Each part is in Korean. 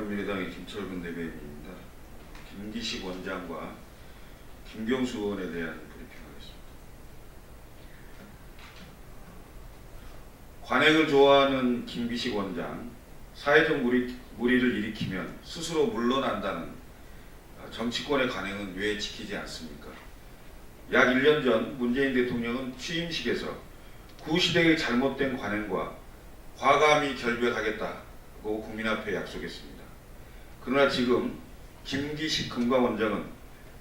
바른미래당의 김철근 대변인입니다. 김기식 원장과 김경수 의원에 대한 브리핑하겠습니다. 관행을 좋아하는 김기식 원장, 사회적 물의를 일으키면 스스로 물러난다는 정치권의 관행은 왜 지키지 않습니까? 약 1년 전 문재인 대통령은 취임식에서 구시대의 잘못된 관행과 과감히 결별하겠다고 국민 앞에 약속했습니다. 그러나 지금 김기식 금감원장은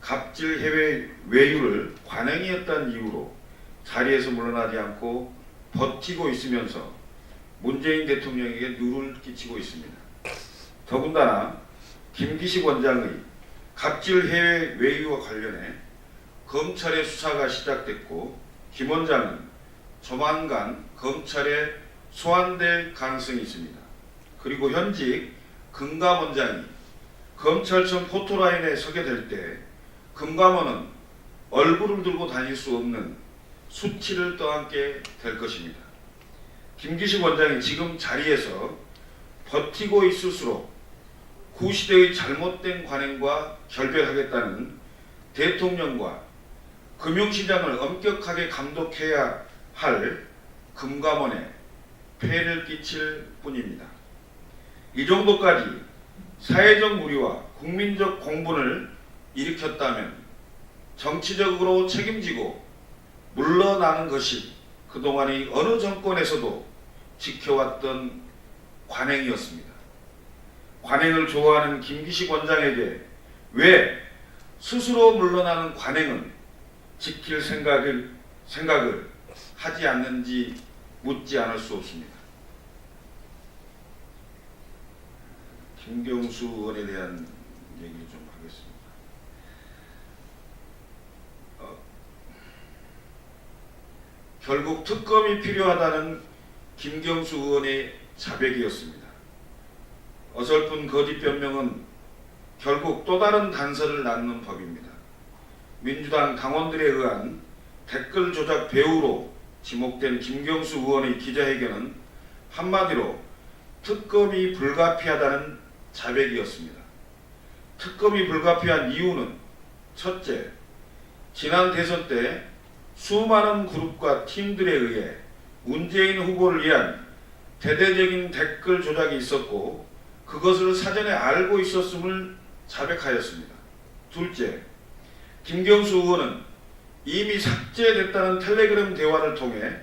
갑질 해외 외유를 관행이었다는 이유로 자리에서 물러나지 않고 버티고 있으면서 문재인 대통령에게 누를 끼치고 있습니다. 더군다나 김기식 원장의 갑질 해외 외유와 관련해 검찰의 수사가 시작됐고 김 원장은 조만간 검찰에 소환될 가능성이 있습니다. 그리고 현직 금감원장이 검찰청 포토라인에 서게 될 때 금감원은 얼굴을 들고 다닐 수 없는 수치를 떠안게 될 것입니다. 김기식 원장이 지금 자리에서 버티고 있을수록 구시대의 잘못된 관행과 결별하겠다는 대통령과 금융시장을 엄격하게 감독해야 할 금감원에 폐를 끼칠 뿐입니다. 이 정도까지 사회적 물의와 국민적 공분을 일으켰다면 정치적으로 책임지고 물러나는 것이 그동안의 어느 정권에서도 지켜왔던 관행이었습니다. 관행을 좋아하는 김기식 원장에게 왜 스스로 물러나는 관행은 지킬 생각을 하지 않는지 묻지 않을 수 없습니다. 김경수 의원에 대한 얘기를 좀 하겠습니다. 결국 특검이 필요하다는 김경수 의원의 자백이었습니다. 어설픈 거짓 변명은 결국 또 다른 단서를 낳는 법입니다. 민주당 당원들에 의한 댓글 조작 배우로 지목된 김경수 의원의 기자회견은 한마디로 특검이 불가피하다는 자백이었습니다. 특검이 불가피한 이유는 첫째, 지난 대선 때 수많은 그룹과 팀들에 의해 문재인 후보를 위한 대대적인 댓글 조작이 있었고 그것을 사전에 알고 있었음을 자백하였습니다. 둘째, 김경수 의원은 이미 삭제됐다는 텔레그램 대화를 통해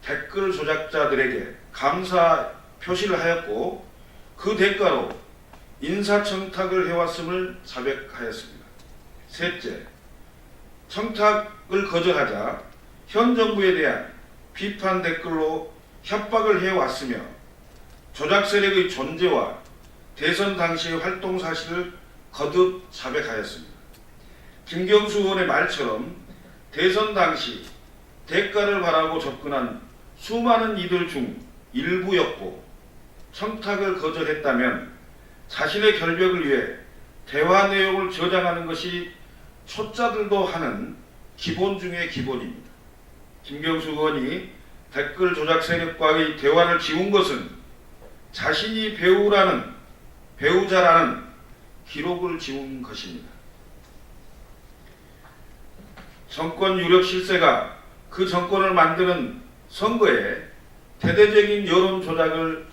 댓글 조작자들에게 감사 표시를 하였고 그 대가로 인사청탁을 해왔음을 자백하였습니다. 셋째, 청탁을 거절하자 현 정부에 대한 비판 댓글로 협박을 해왔으며 조작 세력의 존재와 대선 당시의 활동 사실을 거듭 자백하였습니다. 김경수 의원의 말처럼 대선 당시 대가를 바라고 접근한 수많은 이들 중 일부였고 청탁을 거절했다면 자신의 결백을 위해 대화 내용을 저장하는 것이 초짜들도 하는 기본 중의 기본입니다. 김경수 의원이 댓글 조작 세력과의 대화를 지운 것은 자신이 배우자라는 기록을 지운 것입니다. 정권 유력 실세가 그 정권을 만드는 선거에 대대적인 여론 조작을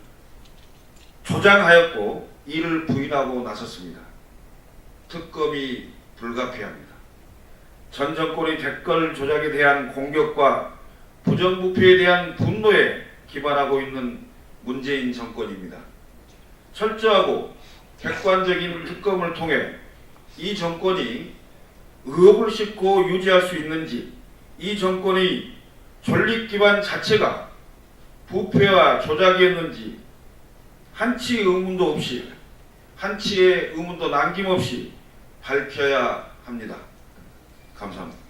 조장하였고 이를 부인하고 나섰습니다. 특검이 불가피합니다. 전 정권의 댓글 조작에 대한 공격과 부정부패에 대한 분노에 기반하고 있는 문재인 정권입니다. 철저하고 객관적인 특검을 통해 이 정권이 의혹을 싣고 유지할 수 있는지, 이 정권의 존립 기반 자체가 부패와 조작이었는지 한치의 의문도 남김없이 밝혀야 합니다. 감사합니다.